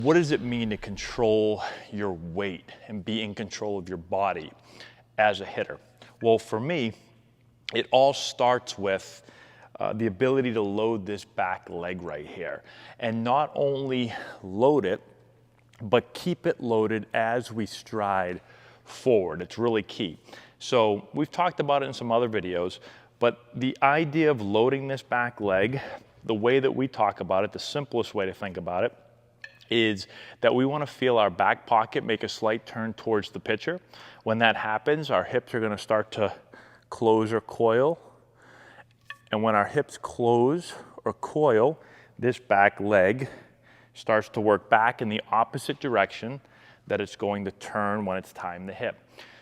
What does it mean to control your weight and be in control of your body as a hitter? Well, for me, it all starts with the ability to load this back leg right here. And not only load it, but keep it loaded as we stride forward. It's really key. So we've talked about it in some other videos, but the idea of loading this back leg, the way that we talk about it, the simplest way to think about it, is that we want to feel our back pocket make a slight turn towards the pitcher. When that happens, our hips are going to start to close or coil. And when our hips close or coil, this back leg starts to work back in the opposite direction that it's going to turn when it's time to hit.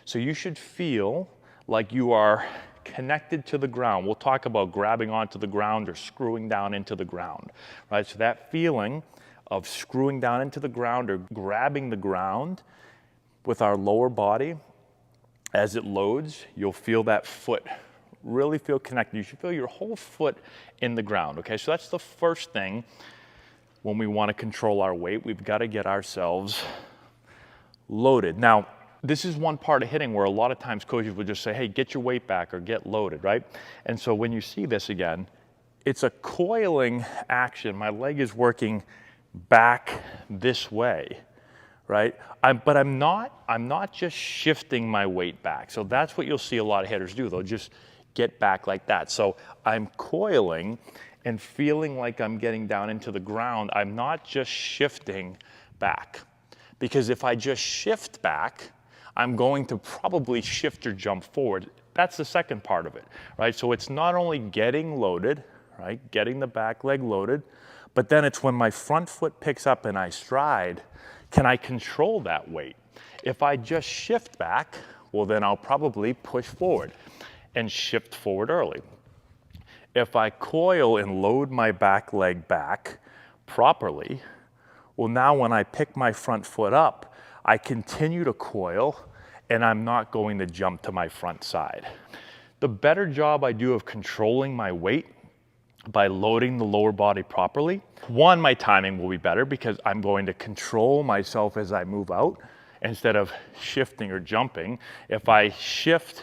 So you should feel like you are connected to the ground. We'll talk about grabbing onto the ground or screwing down into the ground, right? So that feeling of screwing down into the ground or grabbing the ground with our lower body, as it loads, you'll feel that foot really feel connected. You should feel your whole foot in the ground, okay? So that's the first thing when we want to control our weight. We've got to get ourselves loaded. Now, this is one part of hitting where a lot of times coaches will just say, hey, get your weight back or get loaded, right? And so when you see this again, it's a coiling action. My leg is working back this way, right? But I'm not just shifting my weight back. So that's what you'll see a lot of hitters do. They'll just get back like that. So I'm coiling and feeling like I'm getting down into the ground. I'm not just shifting back, because if I just shift back, I'm going to probably shift or jump forward. That's the second part of it, right? So it's not only getting loaded, right? Getting the back leg loaded, but then it's when my front foot picks up and I stride, can I control that weight? If I just shift back, well, then I'll probably push forward and shift forward early. If I coil and load my back leg back properly, well, now when I pick my front foot up, I continue to coil and I'm not going to jump to my front side. The better job I do of controlling my weight by loading the lower body properly, one, my timing will be better because I'm going to control myself as I move out instead of shifting or jumping. If I shift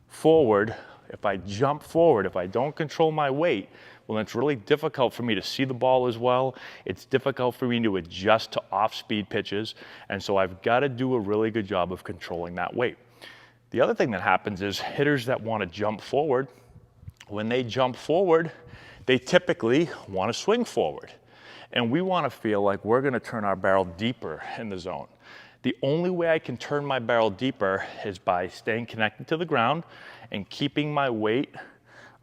forward, if I jump forward, if I don't control my weight, well, it's really difficult for me to see the ball as well. It's difficult for me to adjust to off-speed pitches. And so I've got to do a really good job of controlling that weight. The other thing that happens is hitters that want to jump forward, when they jump forward, they typically want to swing forward. And we want to feel like we're going to turn our barrel deeper in the zone. The only way I can turn my barrel deeper is by staying connected to the ground and keeping my weight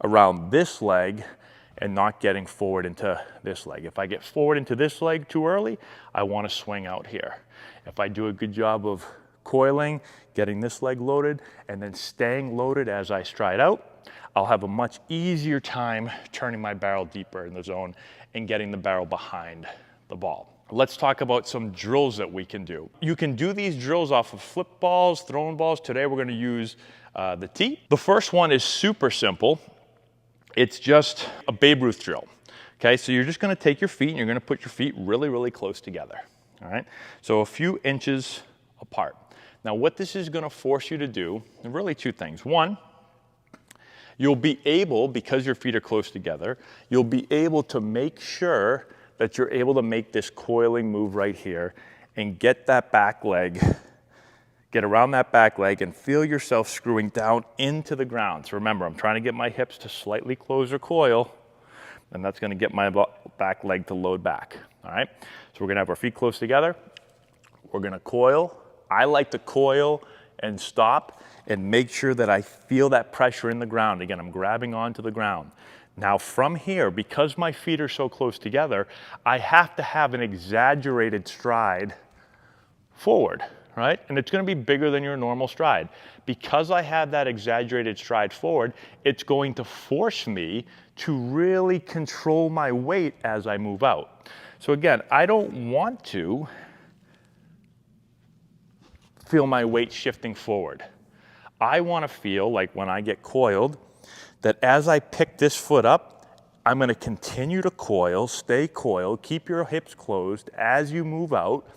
around this leg and not getting forward into this leg. If I get forward into this leg too early, I want to swing out here. If I do a good job of coiling, getting this leg loaded, and then staying loaded as I stride out, I'll have a much easier time turning my barrel deeper in the zone and getting the barrel behind the ball. Let's talk about some drills that we can do. You can do these drills off of flip balls, throwing balls. Today we're going to use the tee. The first one is super simple. It's just a Babe Ruth drill. Okay, so you're just going to take your feet and you're going to put your feet really, really close together. All right, so a few inches apart. Now what this is going to force you to do, and really two things. One, you'll be able, because your feet are close together, you'll be able to make sure that you're able to make this coiling move right here and get that back leg, get around that back leg and feel yourself screwing down into the ground. So remember, I'm trying to get my hips to slightly close or coil, and that's going to get my back leg to load back. All right, so we're going to have our feet close together. We're going to coil. I like to coil and stop and make sure that I feel that pressure in the ground. Again, I'm grabbing onto the ground. Now from here, because my feet are so close together, I have to have an exaggerated stride forward, right? And it's going to be bigger than your normal stride. Because I have that exaggerated stride forward, it's going to force me to really control my weight as I move out. So again, I don't want to feel my weight shifting forward. I want to feel like when I get coiled, that as I pick this foot up, I'm gonna continue to coil, stay coiled, keep your hips closed as you move out.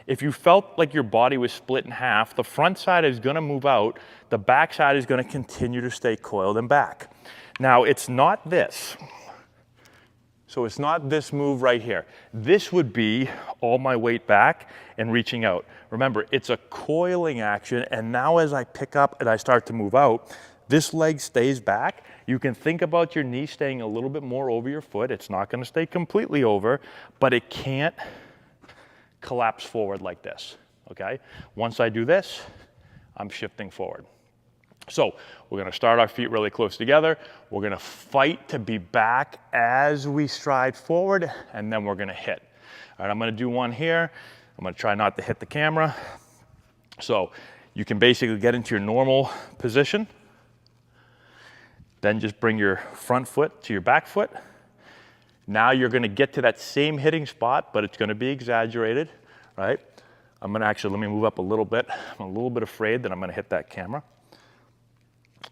If you felt like your body was split in half, the front side is gonna move out, the back side is gonna continue to stay coiled and back. Now, it's not this. So it's not this move right here. This would be all my weight back and reaching out. Remember, it's a coiling action, and now as I pick up and I start to move out, this leg stays back. You can think about your knee staying a little bit more over your foot. It's not gonna stay completely over, but it can't collapse forward like this, okay? Once I do this, I'm shifting forward. So we're gonna start our feet really close together. We're gonna fight to be back as we stride forward, and then we're gonna hit. All right, I'm gonna do one here. I'm gonna try not to hit the camera. So you can basically get into your normal position, then just bring your front foot to your back foot. Now you're gonna get to that same hitting spot, but it's gonna be exaggerated, right? I'm gonna actually, let me move up a little bit. I'm a little bit afraid that I'm gonna hit that camera.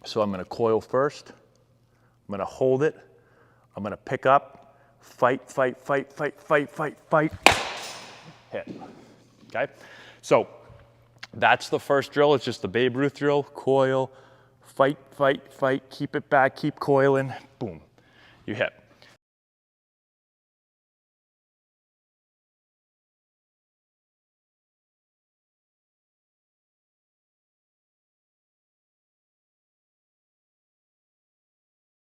So I'm gonna coil first, I'm gonna hold it, I'm gonna pick up, fight, fight, fight, fight, fight, fight, fight, hit, okay? So that's the first drill. It's just the Babe Ruth drill. Coil, fight, fight, fight, keep it back, keep coiling, boom, you hit.